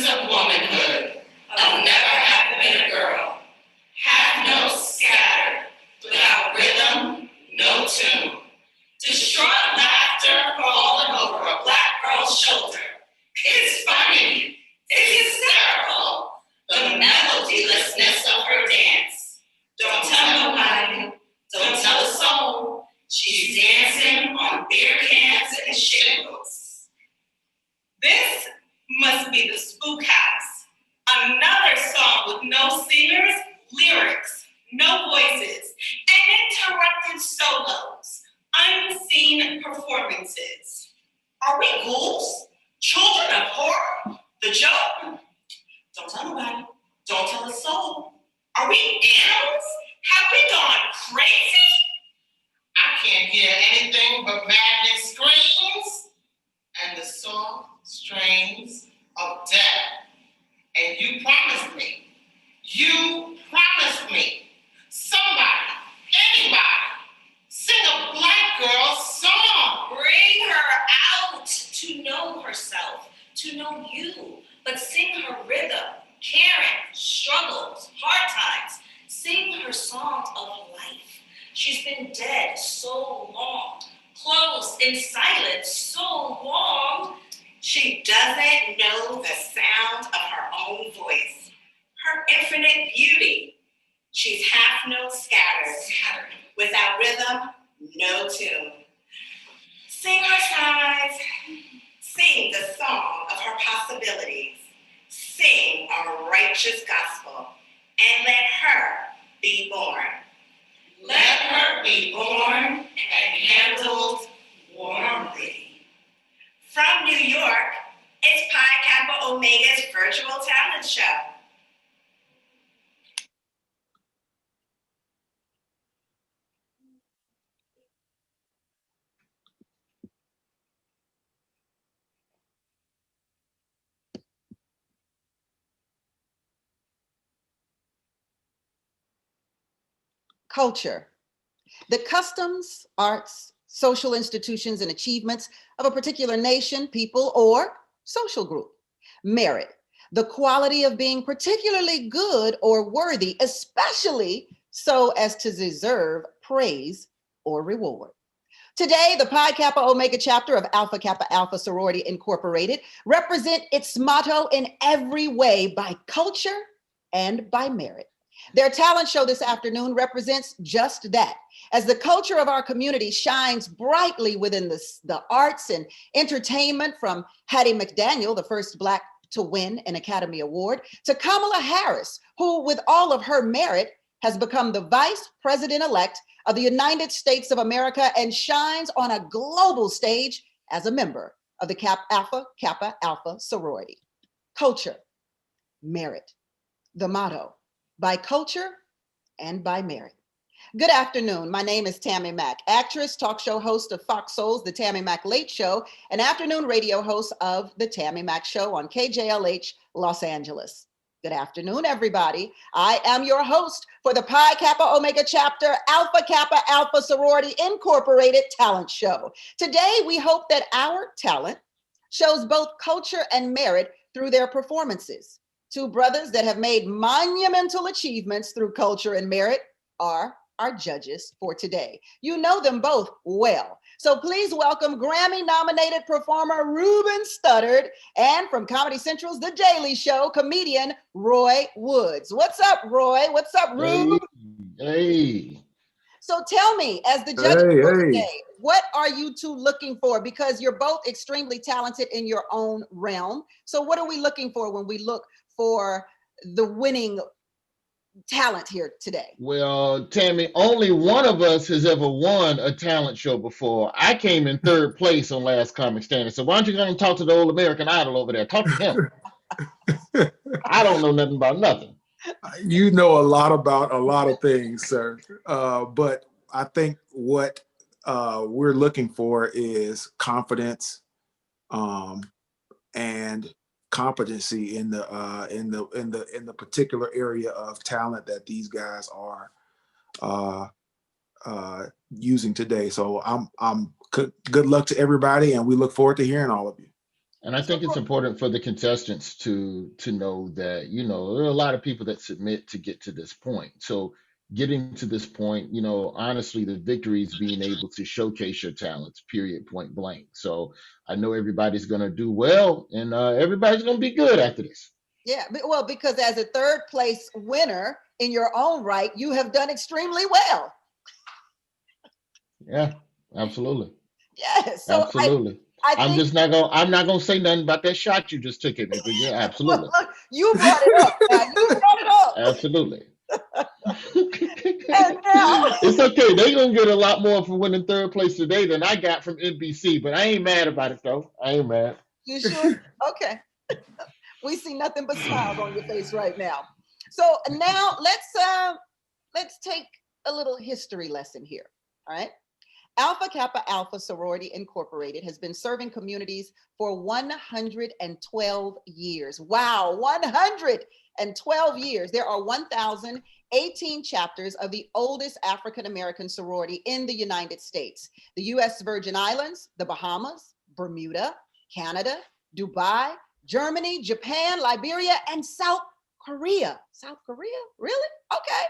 of womanhood, of never have been a girl. Have no scattered, without rhythm, no tune. Distraught laughter falling over a black girl's shoulder. It's funny, it's hysterical, the melodylessness of her dance. Don't tell nobody, don't tell a soul. She's dancing on beer cans and shingles. This must be the Spook House. Another song with no singers, lyrics, no voices, and interrupted solos, unseen performances. Are we ghouls? Children of horror? The joke? Don't tell nobody. Don't tell a soul. Are we animals? Have we gone crazy? I can't hear anything but madness screams and the soft strains of death. And you promised me, somebody, anybody, sing a black girl song. Bring her out to know herself, to know you, but sing her rhythm, caring, struggles, hard times. Sing her songs of life. She's been dead so long, closed in silence so long. She doesn't know the sound of her own voice, her infinite beauty. She's half notes scattered, without rhythm, no tune. Sing her sighs, sing the song of her possibilities. Sing a righteous gospel, and let her be born. Let her be born and handled warmly. From New York, it's Pi Kappa Omega's virtual talent show. Culture. The customs, arts, social institutions, and achievements of a particular nation, people, or social group. Merit. The quality of being particularly good or worthy, especially so as to deserve praise or reward. Today, the Pi Kappa Omega chapter of Alpha Kappa Alpha Sorority Incorporated represent its motto in every way by culture and by merit. Their talent show this afternoon represents just that, as the culture of our community shines brightly within the arts and entertainment, from Hattie McDaniel, the first Black to win an Academy Award, to Kamala Harris, who, with all of her merit, has become the Vice President-elect of the United States of America and shines on a global stage as a member of the Alpha Kappa Alpha sorority. Culture, merit, the motto, by culture and by merit. Good afternoon. My name is Tammy Mack, actress, talk show host of Fox Soul's The Tammy Mack Late Show, and afternoon radio host of The Tammy Mack Show on KJLH, Los Angeles. Good afternoon, everybody. I am your host for the Pi Kappa Omega chapter Alpha Kappa Alpha Sorority Incorporated talent show. Today, we hope that our talent shows both culture and merit through their performances. Two brothers that have made monumental achievements through culture and merit are our judges for today. You know them both well. So please welcome Grammy-nominated performer Ruben Studdard, and from Comedy Central's The Daily Show, comedian Roy Woods. What's up, Roy? What's up, Ruben? Hey. So tell me, as the judges for today, what are you two looking for? Because you're both extremely talented in your own realm. So what are we looking for when we look for the winning talent here today? Well, Tammy, only one of us has ever won a talent show before. I came in third place on Last Comic Standing. So why don't you go and talk to the old American Idol over there? Talk to him. I don't know nothing about nothing. You know a lot about a lot of things, sir. But I think what we're looking for is confidence and competency in the particular area of talent that these guys are using today. So I'm good luck to everybody, and we look forward to hearing all of you. And I So, think it's important for the contestants to know that, there are a lot of people that submit to get to this point. So getting to this point, honestly, the victory is being able to showcase your talents, period, point blank. So I know everybody's going to do well, and everybody's going to be good after this. yeah, well, because as a third place winner in your own right, you have done extremely well. Yeah, absolutely. Yes. So Absolutely. I think I'm not gonna say nothing about that shot you just took at me, but yeah, well, absolutely. look, you brought it up. Now. You brought it up. Absolutely. And now, It's okay. They gonna get a lot more for winning third place today than I got from NBC, but I ain't mad about it though. I ain't mad. you sure? Okay. We see nothing but smiles on your face right now. So now let's take a little history lesson here. All right. Alpha Kappa Alpha Sorority Incorporated has been serving communities for 112 years. Wow, 112 years. There are 1,018 chapters of the oldest African-American sorority in the United States. The U.S. Virgin Islands, the Bahamas, Bermuda, Canada, Dubai, Germany, Japan, Liberia, and South Korea. South Korea? Really? Okay.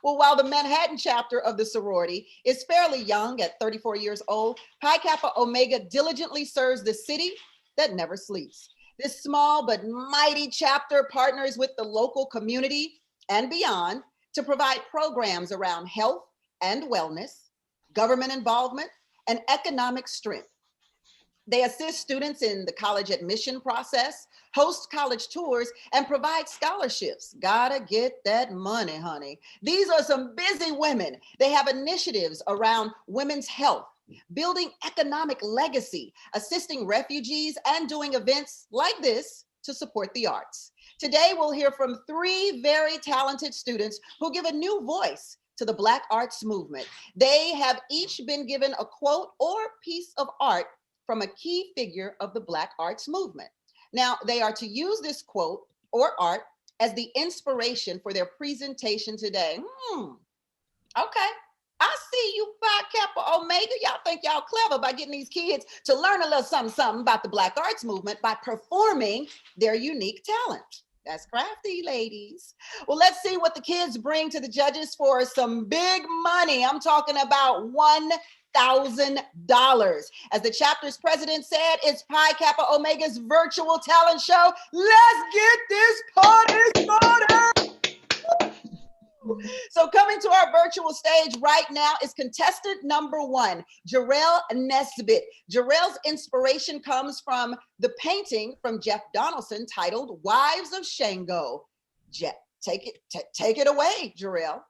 Well, while the Manhattan chapter of the sorority is fairly young at 34 years old, Pi Kappa Omega diligently serves the city that never sleeps. This small but mighty chapter partners with the local community and beyond to provide programs around health and wellness, government involvement, and economic strength. They assist students in the college admission process, host college tours, and provide scholarships. Gotta get that money, honey. These are some busy women. They have initiatives around women's health, building economic legacy, assisting refugees, and doing events like this to support the arts. Today, we'll hear from 3 very talented students who give a new voice to the Black arts movement. They have each been given a quote or piece of art from a key figure of the Black arts movement. Now, they are to use this quote or art as the inspiration for their presentation today. Okay. I see you, Phi Kappa Omega. Y'all think y'all clever by getting these kids to learn a little something about the Black arts movement by performing their unique talent. That's crafty, ladies. Well, let's see what the kids bring to the judges for some big money. I'm talking about $1,000. As the chapter's president said, it's Pi Kappa Omega's virtual talent show. Let's get this party started. So coming to our virtual stage right now is contestant number 1, Jarrell Nesbitt. Jarrell's inspiration comes from the painting from Jeff Donaldson titled Wives of Shango. Jeff, take it away, Jarrell.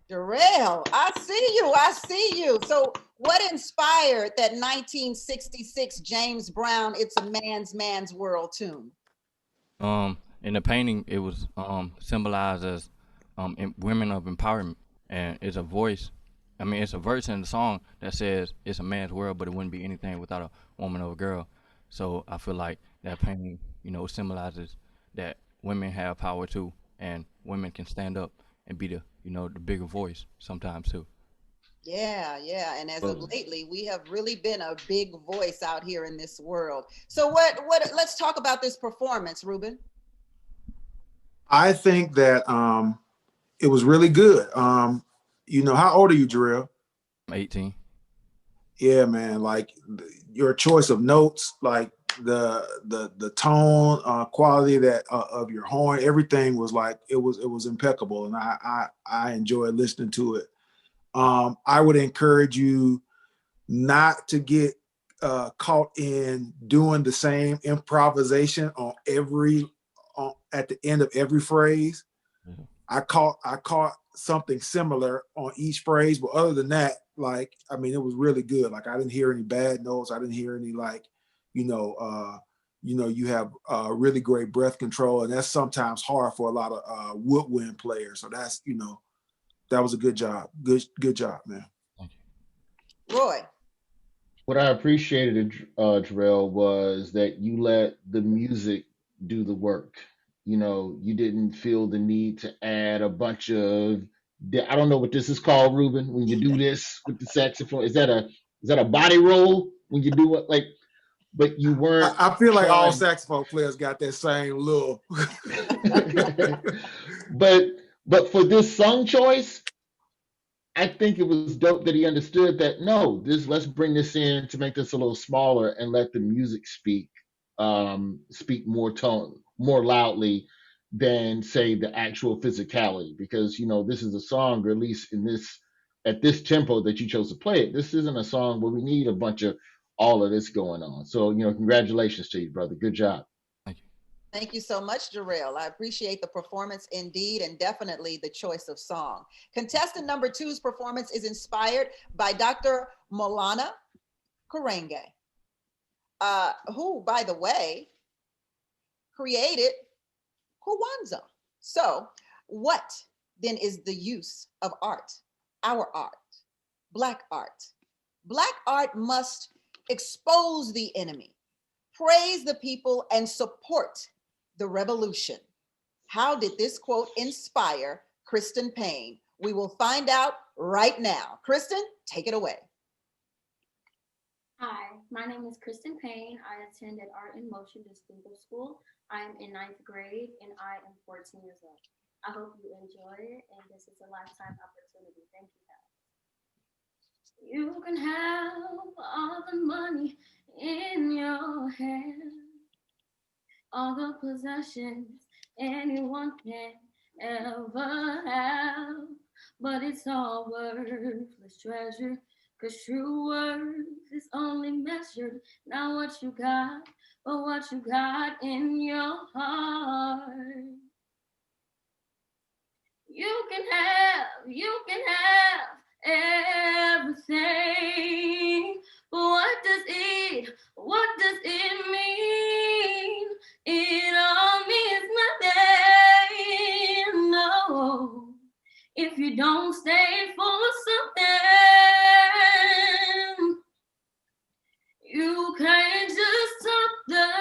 Jarrell, I see you. I see you. So, what inspired that 1966 James Brown "It's a Man's World" tune? In the painting, it was symbolized as women of empowerment, and it's a voice. I mean, it's a verse in the song that says it's a man's world, but it wouldn't be anything without a woman or a girl. So I feel like that painting, symbolizes that women have power too, and women can stand up and be the bigger voice sometimes too. Yeah, yeah. And as of Well, lately, we have really been a big voice out here in this world. So, let's talk about this performance, Ruben. I think that it was really good. How old are you, Jarrell? 18. Yeah, man. Like your choice of notes, like the tone, quality that of your horn, everything was like it was impeccable, and I enjoyed listening to it. I would encourage you not to get caught in doing the same improvisation at the end of every phrase. Mhm. I caught something similar on each phrase, but other than that, like I mean, it was really good. Like I didn't hear any bad notes. I didn't hear any like, you have really great breath control, and that's sometimes hard for a lot of woodwind players. So that was a good job. Good job, man. Thank you. Roy. what I appreciated, Jarrell, was that you let the music do the work. You didn't feel the need to add a bunch of. I don't know what this is called, Ruben. When you do this with the saxophone, is that a body roll when you do it like? But you weren't I feel like all trying. saxophone players got that same little. but but for this song choice, I think it was dope that he understood that no, this let's bring this in to make this a little smaller and let the music speak more loudly than say the actual physicality because this is a song, or at least in this at this tempo that you chose to play it. This isn't a song where we need a bunch of all of this going on. So congratulations to you, brother. Good job. Thank you. Thank you so much, Jarrell. I appreciate the performance indeed, and definitely the choice of song. Contestant number two's performance is inspired by Dr. Molana Kurenge, who, by the way, created Kwanzaa. So, what then is the use of art? Our art, Black art. Black art must expose the enemy, praise the people, and support the revolution. How did this quote inspire Kristen Payne? We will find out right now. Kristen, take it away. Hi, my name is Kristen Payne. I attended Art in Motion Distinctive School. I am in ninth grade and I am 14 years old. I hope you enjoy it, and this is a lifetime opportunity. Thank you, guys. You can have all the money in your hand, all the possessions anyone can ever have, but it's all worthless treasure, 'cause true worth is only measured not what you got, but what you got in your heart. You can have everything, but what does it mean? It all means nothing, no, if you don't stay for something. You can't just talk the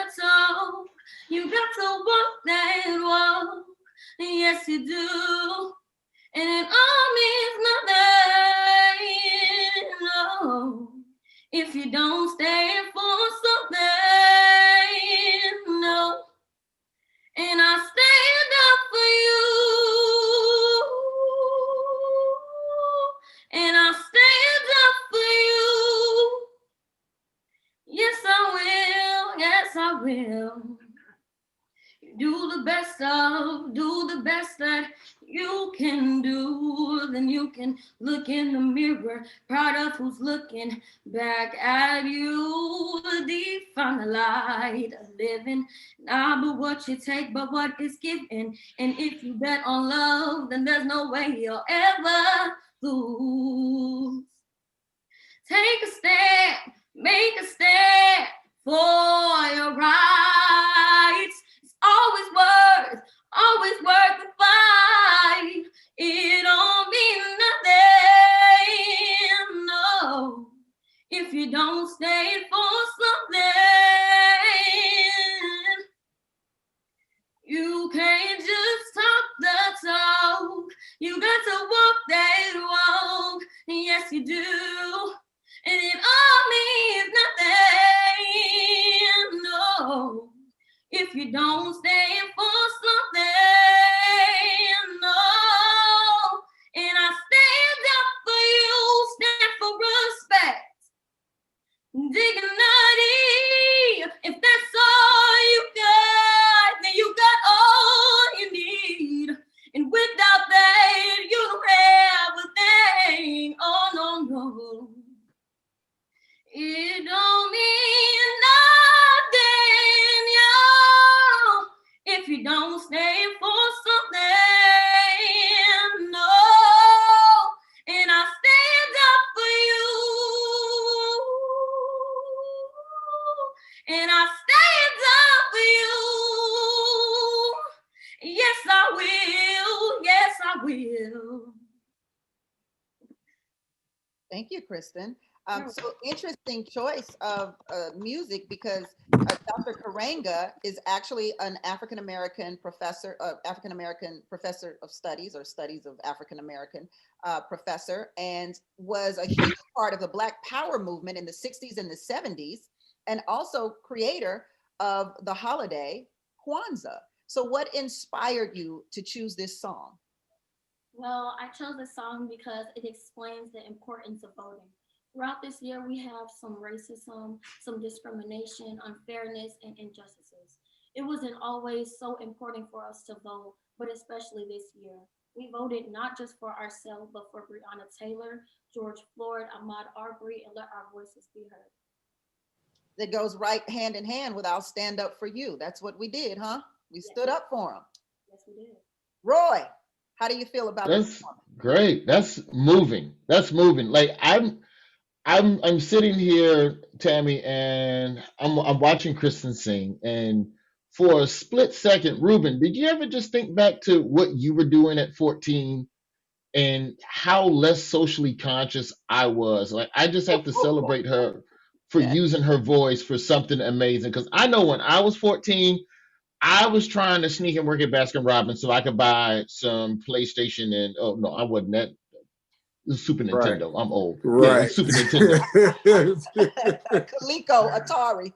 to walk that walk. Yes, you do. And it all means nothing, no, if you don't stand for something, no. And I stand up for you, and I stand up for you. Yes, I will, yes, I will. Do the best that you can do. Then you can look in the mirror, proud of who's looking back at you. Define the light of living, not but what you take, but what is given. And if you bet on love, then there's no way you'll ever lose. Take a stand, make a stand for your rights. Always worth the fight. It don't mean nothing, no, if you don't stand for something. You can't just talk the talk. You got to walk that walk. Yes, you do. And it all means nothing, no, if you don't stand for something, no. And I stand up for you, stand for respect, dignity. If that's all you got, then you got all you need. And without that, you don't have a thing. Oh, no, no. It don't mean nothing, yo, if you don't stand for something, no. And I stand up for you, and I stand up for you. Yes, I will, yes, I will. Thank you, Kristen. So interesting choice of music, because Dr. Karenga is actually an African-American professor of studies, or studies of African-American professor, and was a huge part of the Black Power movement in the 60s and the 70s, and also creator of the holiday Kwanzaa. So what inspired you to choose this song? Well, I chose this song because it explains the importance of voting. Throughout this year, we have some racism, some discrimination, unfairness, and injustices. It wasn't always so important for us to vote, but especially this year. We voted not just for ourselves, but for Breonna Taylor, George Floyd, Ahmaud Arbery, and let our voices be heard. That goes right hand in hand with "I'll stand up for you." That's what we did, huh? We stood up for them. Yes, we did. Roy, how do you feel about this? That's great. That's moving. That's moving. Like I'm sitting here, Tammy, and I'm watching Kristen sing, and for a split second, Ruben, did you ever just think back to what you were doing at 14 and how less socially conscious I was? Like, I just have to celebrate her for using her voice for something amazing. Because I know when I was 14, I was trying to sneak and work at Baskin Robbins so I could buy some PlayStation and, oh no, I wasn't that. Super Right. Nintendo. I'm old. Yeah, Right. Super Nintendo. Coleco, Atari.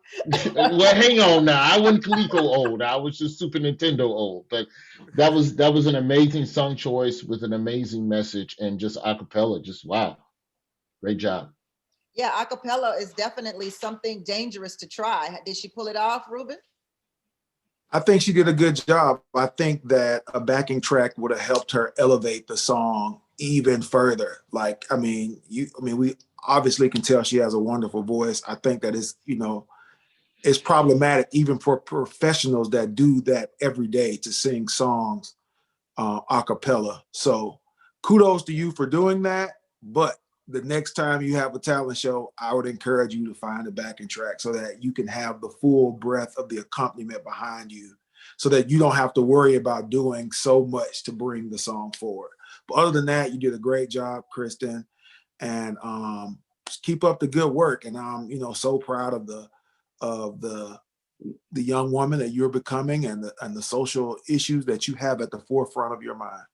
Well, hang on now. I wasn't Coleco old. I was just Super Nintendo old. But that was an amazing song choice with an amazing message, and just a cappella. Just wow. Great job. Yeah, acapella is definitely something dangerous to try. Did she pull it off, Ruben? I think she did a good job. I think that a backing track would have helped her elevate the song even further. Like, we obviously can tell she has a wonderful voice. I think that is, it's problematic even for professionals that do that every day, to sing songs a cappella. So kudos to you for doing that. But the next time you have a talent show, I would encourage you to find a backing track so that you can have the full breadth of the accompaniment behind you, so that you don't have to worry about doing so much to bring the song forward. But other than that, you did a great job, Kristen, and just keep up the good work. And I'm, so proud of the the young woman that you're becoming and the social issues that you have at the forefront of your mind.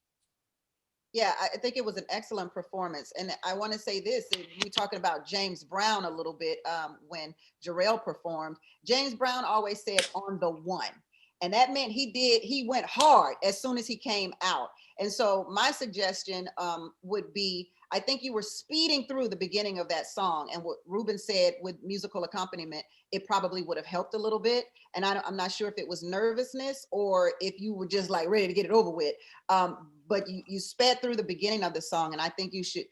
Yeah, I think it was an excellent performance. And I want to say this, we talking about James Brown a little bit when Jarrell performed. James Brown always said on the one. And that meant he went hard as soon as he came out. And so my suggestion would be, I think you were speeding through the beginning of that song. And what Ruben said with musical accompaniment, it probably would have helped a little bit. And I'm not sure if it was nervousness or if you were just like ready to get it over with. But you sped through the beginning of the song. And I think you should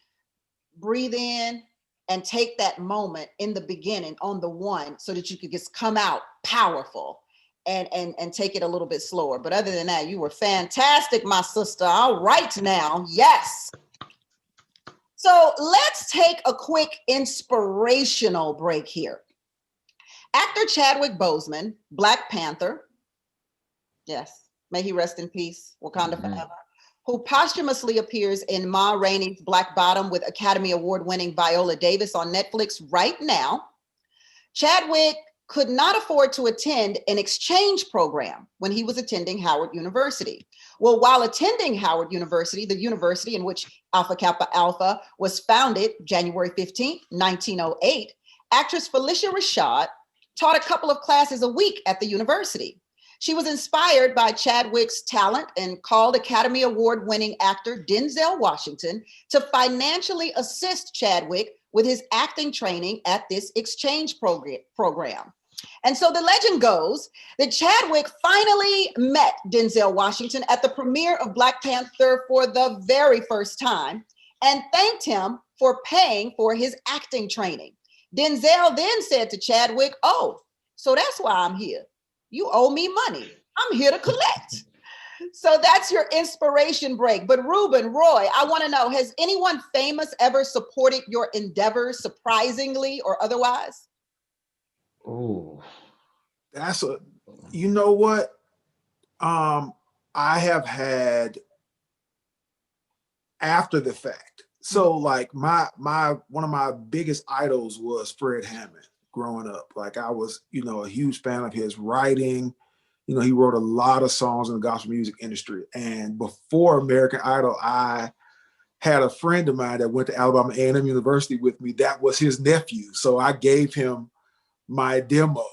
breathe in and take that moment in the beginning on the one so that you could just come out powerful. And take it a little bit slower. But other than that, you were fantastic, my sister. All right now, yes. So let's take a quick inspirational break here. Actor Chadwick Boseman, Black Panther, yes, may he rest in peace, Wakanda forever, who posthumously appears in Ma Rainey's Black Bottom with Academy Award-winning Viola Davis on Netflix right now. Chadwick could not afford to attend an exchange program when he was attending Howard University. Well, while attending Howard University, the university in which Alpha Kappa Alpha was founded January 15, 1908, actress Felicia Rashad taught a couple of classes a week at the university. She was inspired by Chadwick's talent and called Academy Award-winning actor Denzel Washington to financially assist Chadwick with his acting training at this exchange program. And so the legend goes that Chadwick finally met Denzel Washington at the premiere of Black Panther for the very first time and thanked him for paying for his acting training. Denzel then said to Chadwick, "Oh, so that's why I'm here. You owe me money. I'm here to collect." So that's your inspiration break. But Ruben, Roy, I want to know, has anyone famous ever supported your endeavors, surprisingly or otherwise? Oh, You know what? I have had after the fact. So like one of my biggest idols was Fred Hammond growing up. Like I was, a huge fan of his writing. He wrote a lot of songs in the gospel music industry. And before American Idol, I had a friend of mine that went to Alabama A&M University with me. That was his nephew. So I gave him my demo.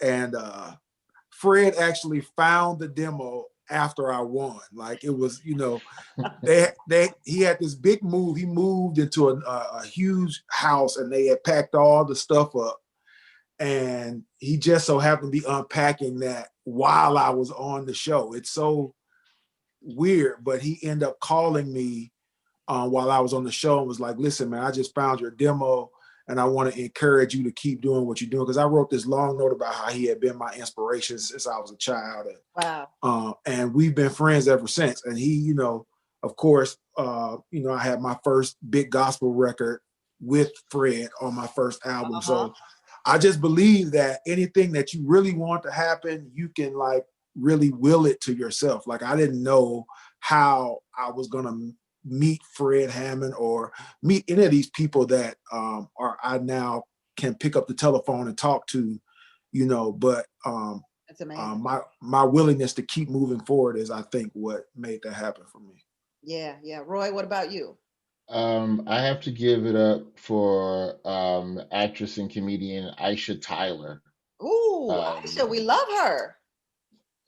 And Fred actually found the demo after I won. Like it was, he had this big move. He moved into a huge house and they had packed all the stuff up. And he just so happened to be unpacking that while I was on the show. It's so weird, but he ended up calling me while I was on the show and was like, "Listen, man, I just found your demo and I want to encourage you to keep doing what you're doing." Because I wrote this long note about how he had been my inspiration since I was a child. And, wow. And we've been friends ever since. And he, of course, I had my first big gospel record with Fred on my first album. So I just believe that anything that you really want to happen, you can like really will it to yourself. Like I didn't know how I was going to meet Fred Hammond or meet any of these people that I now can pick up the telephone and talk to, but that's amazing. My willingness to keep moving forward is, I think, what made that happen for me. Yeah. Roy, what about you? I have to give it up for actress and comedian Aisha Tyler. Ooh, Aisha, we love her.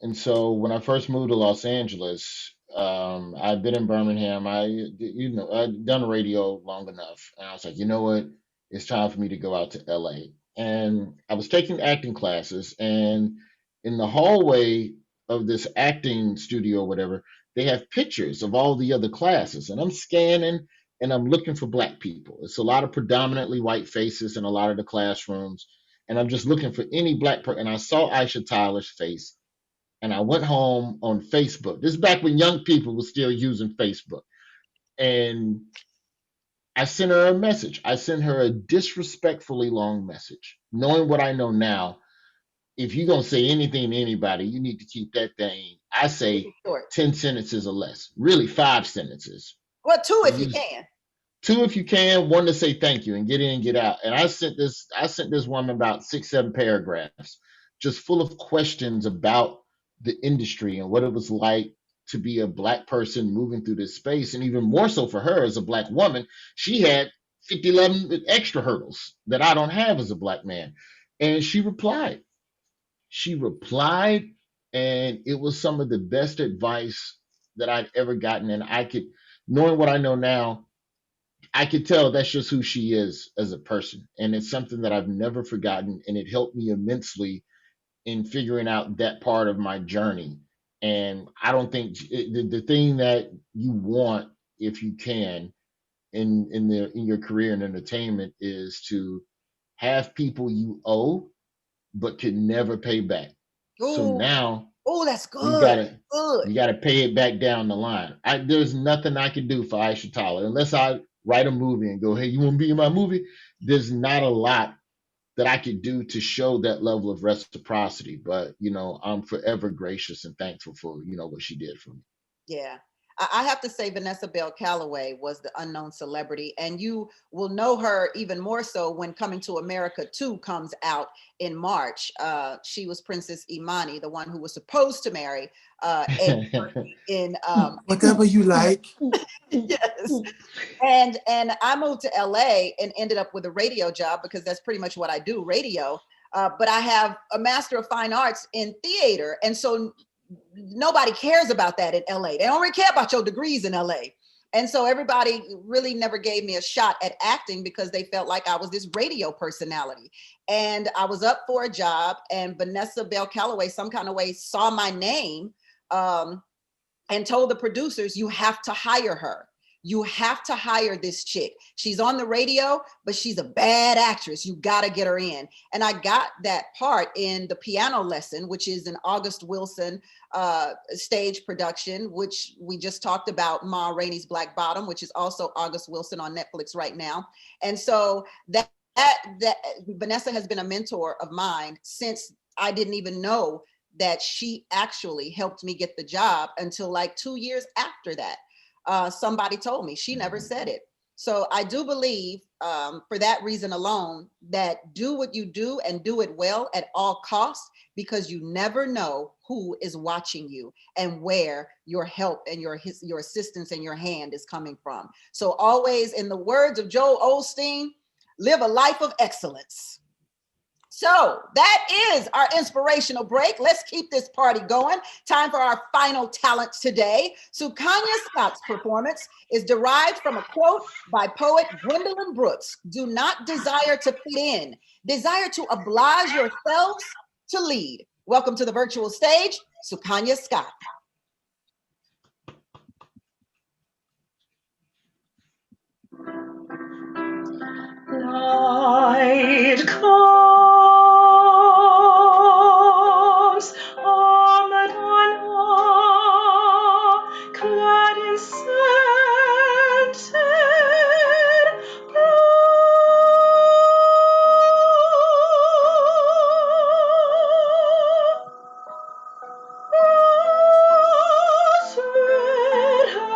And so when I first moved to Los Angeles, I'd been in Birmingham. I'd done radio long enough, and I was like, you know what? It's time for me to go out to LA. And I was taking acting classes, and in the hallway of this acting studio or whatever, they have pictures of all the other classes, and I'm scanning and I'm looking for Black people. It's a lot of predominantly white faces in a lot of the classrooms, and I'm just looking for any Black person. And I saw Aisha Tyler's face, and I went home on Facebook. This is back when young people were still using Facebook. And I sent her a message. I sent her a disrespectfully long message, knowing what I know now. If you're going to say anything to anybody, you need to keep that thing, I say, 10 sentences or less, really 5 sentences. Well, 2 if you can. 2 if you can, 1 to say thank you and get in and get out. And I sent this woman about 6, 7 paragraphs just full of questions about the industry and what it was like to be a Black person moving through this space. And even more so for her as a Black woman, she had 11 extra hurdles that I don't have as a Black man. And she replied. She replied, and it was some of the best advice that I'd ever gotten. And I could, knowing what I know now, I could tell that's just who she is as a person. And it's something that I've never forgotten. And it helped me immensely in figuring out that part of my journey. And I don't think the thing that you want, if you can, in your career in entertainment is to have people you owe but can never pay back. So Oh, now oh, that's you good. gotta Good. you gotta pay it back down the line. There's nothing I can do for Aisha Tyler unless I write a movie and go, hey, you want to be in my movie? There's not a lot that I could do to show that level of reciprocity. But I'm forever gracious and thankful for what she did for me. Yeah. I have to say Vanessa Bell Calloway was the unknown celebrity, and you will know her even more so when Coming to America 2 comes out in March. She was Princess Imani, the one who was supposed to marry Ed Murphy in Whatever you like. yes. And I moved to LA and ended up with a radio job because that's pretty much what I do, radio. But I have a Master of Fine Arts in theater. And so nobody cares about that in LA. They don't really care about your degrees in LA. And so everybody really never gave me a shot at acting because they felt like I was this radio personality. And I was up for a job, and Vanessa Bell Calloway some kind of way saw my name and told the producers, you have to hire her. You have to hire this chick. She's on the radio, but she's a bad actress. You got to get her in. And I got that part in The Piano Lesson, which is an August Wilson stage production, which we just talked about, Ma Rainey's Black Bottom, which is also August Wilson on Netflix right now. And so that Vanessa has been a mentor of mine since I didn't even know that she actually helped me get the job until like 2 years after that. Somebody told me. She never said it. So I do believe for that reason alone that do what you do and do it well at all costs, because you never know who is watching you and where your help and your assistance and your hand is coming from. So always, in the words of Joel Osteen, live a life of excellence. So that is our inspirational break. Let's keep this party going. Time for our final talent today. Sukanya Scott's performance is derived from a quote by poet Gwendolyn Brooks. Do not desire to fit in, desire to oblige yourselves to lead. Welcome to the virtual stage, Sukanya Scott. Light comes, Madonna, clad in scented rose red her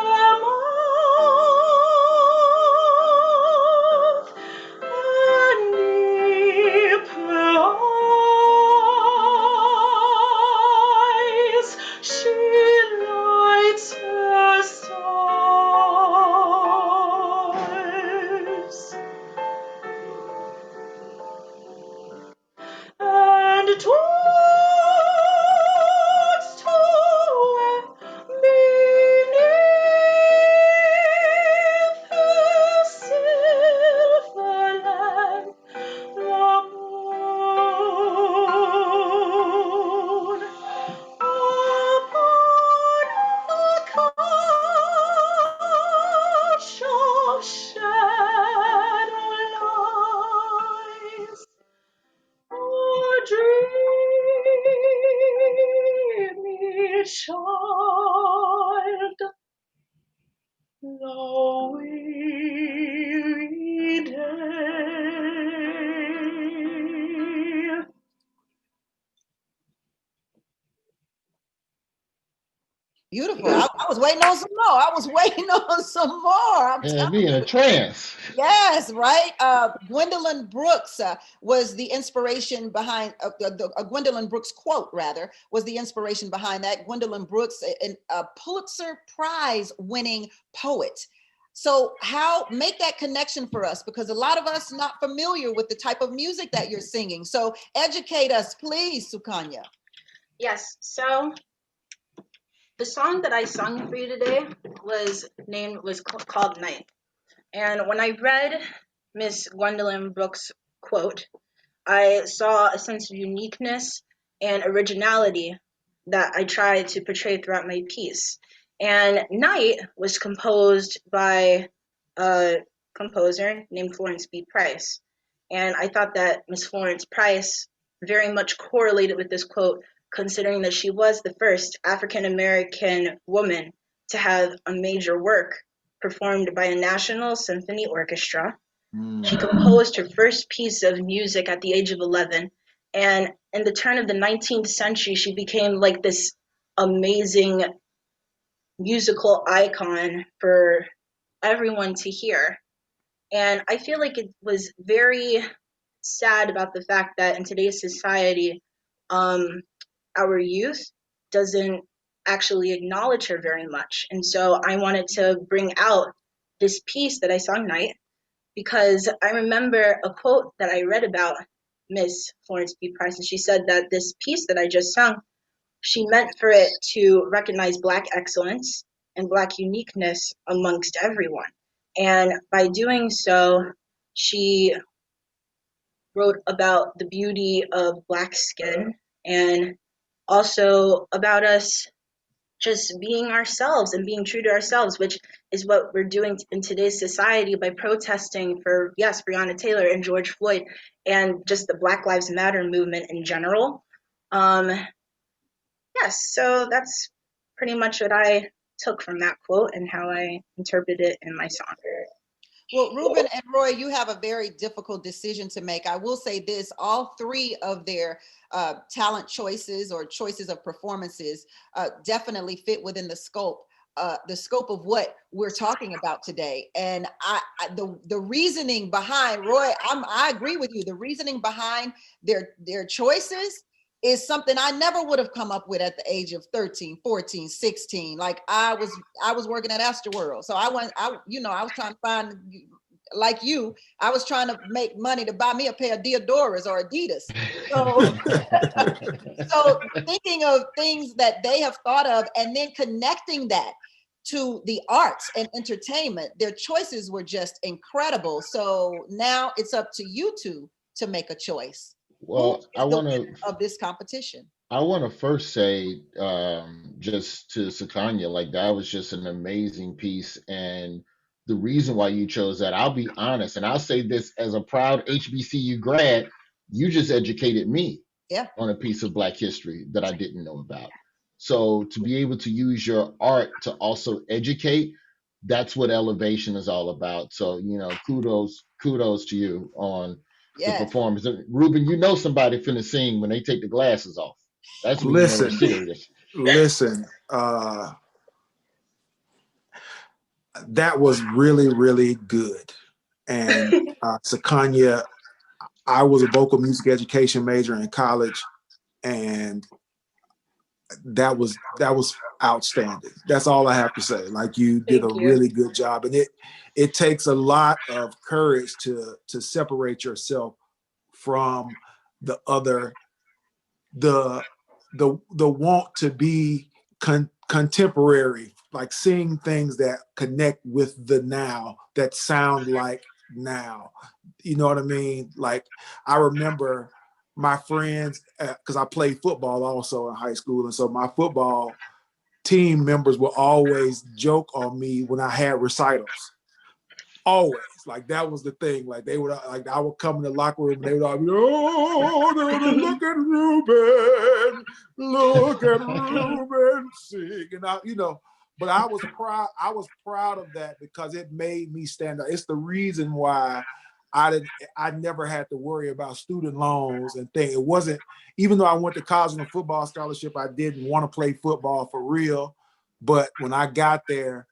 mouth, and deep her eyes, she lights her stars. And twixt away beneath the silver lamp, the moon upon a couch of shadow lies. Oh, dreamy child, the weary day. Beautiful. I was waiting on some more. I was waiting on some more. I'm And telling be in a you. trance. Yes, right. Gwendolyn Brooks was the inspiration behind Gwendolyn Brooks quote, rather, was the inspiration behind that. Gwendolyn Brooks, a Pulitzer Prize winning poet. So how make that connection for us, because a lot of us not familiar with the type of music that you're singing. So educate us, please, Sukanya. Yes. So the song that I sung for you today was called Night. And when I read Miss Gwendolyn Brooks' quote, I saw a sense of uniqueness and originality that I tried to portray throughout my piece. And Night was composed by a composer named Florence B. Price. And I thought that Miss Florence Price very much correlated with this quote, considering that she was the first African American woman to have a major work performed by a national symphony orchestra. She composed her first piece of music at the age of 11. And in the turn of the 19th century, she became like this amazing musical icon for everyone to hear. And I feel like it was very sad about the fact that in today's society, our youth doesn't actually acknowledge her very much. And so I wanted to bring out this piece that I sung Night, because I remember a quote that I read about Miss Florence B. Price, and she said that this piece that I just sung, she meant for it to recognize Black excellence and Black uniqueness amongst everyone. And by doing so, she wrote about the beauty of Black skin and also about us just being ourselves and being true to ourselves, which is what we're doing in today's society by protesting for, yes, Breonna Taylor and George Floyd and just the Black Lives Matter movement in general. Yes, so that's pretty much what I took from that quote and how I interpret it in my song. Well, Ruben and Roy, you have a very difficult decision to make. I will say this, all three of their talent choices or choices of performances definitely fit within the scope of what we're talking about today. And the reasoning behind, Roy, I agree with you. The reasoning behind their choices is something I never would have come up with at the age of 13, 14, 16. Like I was working at Astroworld. So I was trying to find, like you, I was trying to make money to buy me a pair of Deodoras or Adidas. So thinking of things that they have thought of and then connecting that to the arts and entertainment, their choices were just incredible. So now it's up to you two to make a choice. Well, I want to of this competition. I want to first say, just to Sakanya, like that was just an amazing piece, and the reason why you chose that, I'll be honest, and I'll say this as a proud HBCU grad, you just educated me on a piece of Black history that I didn't know about. So to be able to use your art to also educate, that's what elevation is all about. So, kudos to you on the performance. Ruben, you know somebody finna sing when they take the glasses off. That's when you know it's serious. Listen, that was really, really good. And Sakanya, I was a vocal music education major in college, and that was outstanding. That's all I have to say. Like, you did a really good job, and it takes a lot of courage to separate yourself from the other, the want to be contemporary, like seeing things that connect with the now, that sound like now. You know what I mean? Like, I remember my friends, because I played football also in high school, and so my football team members would always joke on me when I had recitals. Always, like that was the thing. Like they would, like I would come in the locker room and they would all be, oh, look at Ruben sing, and but I was proud. I was proud of that because it made me stand out. It's the reason why I never had to worry about student loans and things. It wasn't, even though I went to college on a football scholarship, I didn't want to play football for real. But when I got there,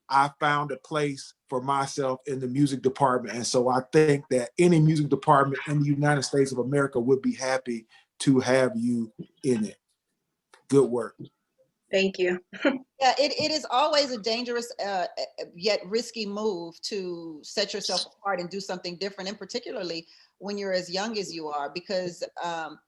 I found a place for myself in the music department. And so I think that any music department in the United States of America would be happy to have you in it. Good work. Thank you. Yeah, it is always a dangerous yet risky move to set yourself apart and do something different, and particularly when you're as young as you are, because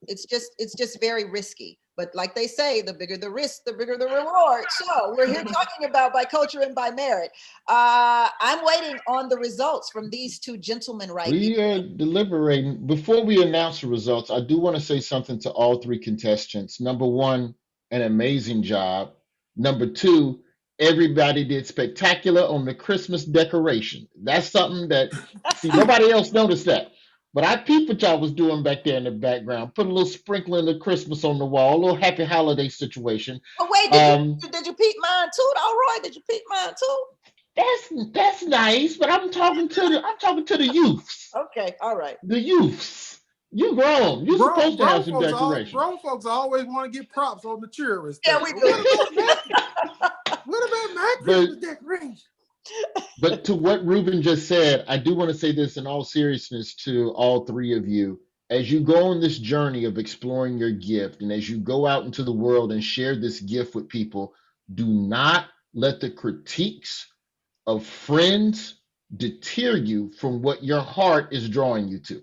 it's just very risky. But like they say, the bigger the risk, the bigger the reward. So we're here talking about by culture and by merit. I'm waiting on the results from these two gentlemen right We here. are deliberating. Before we announce the results, I do want to say something to all three contestants. Number one, an amazing job. Number two, everybody did spectacular on the Christmas decoration. That's something that, see, nobody else noticed that. But I peeped what y'all was doing back there in the background. Put a little sprinkling of Christmas on the wall, a little happy holiday situation. Oh wait, did you peep mine too, though, Roy? Did you peep mine too? That's nice, but I'm talking to the youths. Okay, all right. The youths. You grown. You're supposed to have some decoration. Grown folks always want to get props on the cheerers. Yeah, we do. What about my Christmas decoration? But to what Ruben just said, I do want to say this in all seriousness to all three of you. As you go on this journey of exploring your gift, and as you go out into the world and share this gift with people, do not let the critiques of friends deter you from what your heart is drawing you to.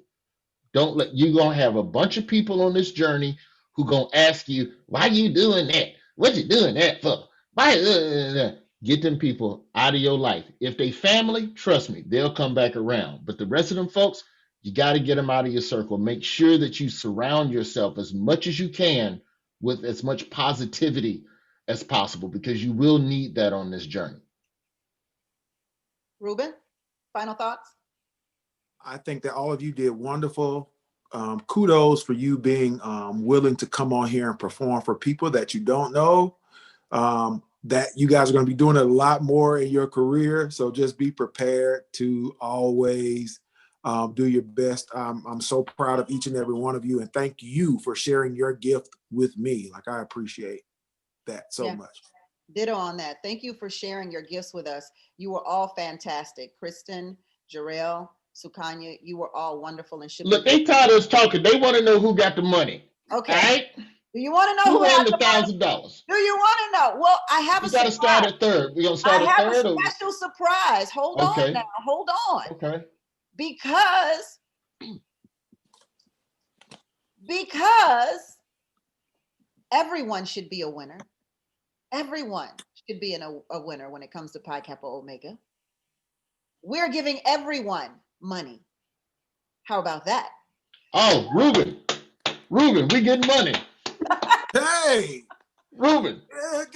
Don't let you gonna have a bunch of people on this journey who gonna ask you, why you doing that? What you doing that for? Why? Get them people out of your life. If they family, trust me, they'll come back around. But the rest of them folks, you got to get them out of your circle. Make sure that you surround yourself as much as you can with as much positivity as possible, because you will need that on this journey. Ruben, final thoughts? I think that all of you did wonderful. Kudos for you being willing to come on here and perform for people that you don't know. That you guys are going to be doing it a lot more in your career. So just be prepared to always do your best. I'm so proud of each and every one of you. And thank you for sharing your gift with me. Like, I appreciate that so much. Ditto on that. Thank you for sharing your gifts with us. You were all fantastic. Kristen, Jarrell, Sukanya, you were all wonderful and should Look, they tired of us talking. They want to know who got the money. Okay. All right? Do you want to know who won the $1,000? Do you want to know? Well, I have a surprise. You got to start at third. We're going to start at third? I have a special surprise. Hold on now. Hold on. Okay. Because everyone should be a winner. Everyone should be a winner when it comes to Pi Kappa Omega. We're giving everyone money. How about that? Oh, Ruben, we getting money. Hey, Ruben,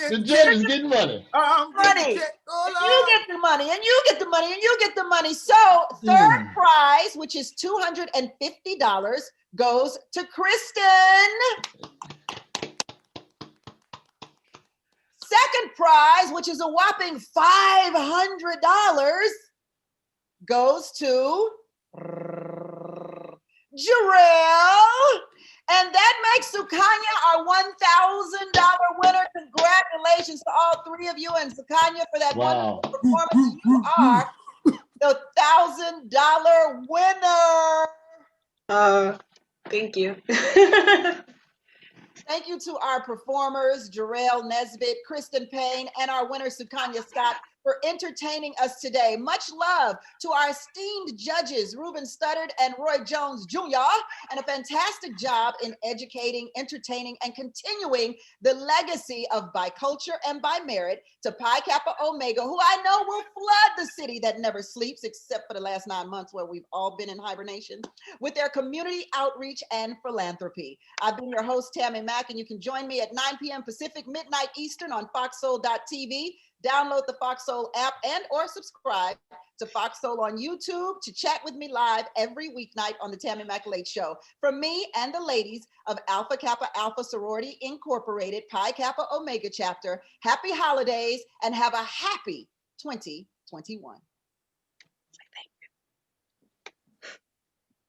the judge is getting money. Money. You get the money, and you get the money, and you get the money. So third prize, which is $250, goes to Kristen. Second prize, which is a whopping $500, goes to Jarrell. And that makes Sukanya our $1,000 winner. Congratulations to all three of you, and Sukanya for that wonderful performance. You are the $1,000 winner. Thank you. Thank you to our performers, Jarrell Nesbitt, Kristen Payne, and our winner, Sukanya Scott, for entertaining us today. Much love to our esteemed judges, Ruben Studdard and Roy Jones Jr., and a fantastic job in educating, entertaining, and continuing the legacy of By Culture and By Merit to Pi Kappa Omega, who I know will flood the city that never sleeps, except for the last 9 months where we've all been in hibernation, with their community outreach and philanthropy. I've been your host, Tammy Mack, and you can join me at 9 p.m. Pacific, midnight Eastern on foxsoul.tv. Download the Fox Soul app and or subscribe to Fox Soul on YouTube to chat with me live every weeknight on the Tammy Mack Late Show. From me and the ladies of Alpha Kappa Alpha Sorority Incorporated, Pi Kappa Omega Chapter, happy holidays and have a happy 2021.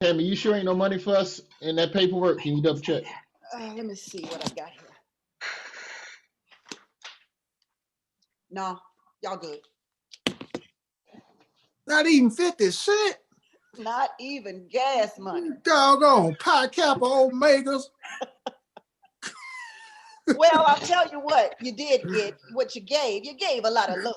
Tammy, you sure ain't no money for us in that paperwork? Can you double check? Let me see what I got here. No, y'all good. Not even 50 cent. Not even gas money. Doggone Pi Kappa Omegas. Well, I'll tell you what you did get, what you gave. You gave a lot of love.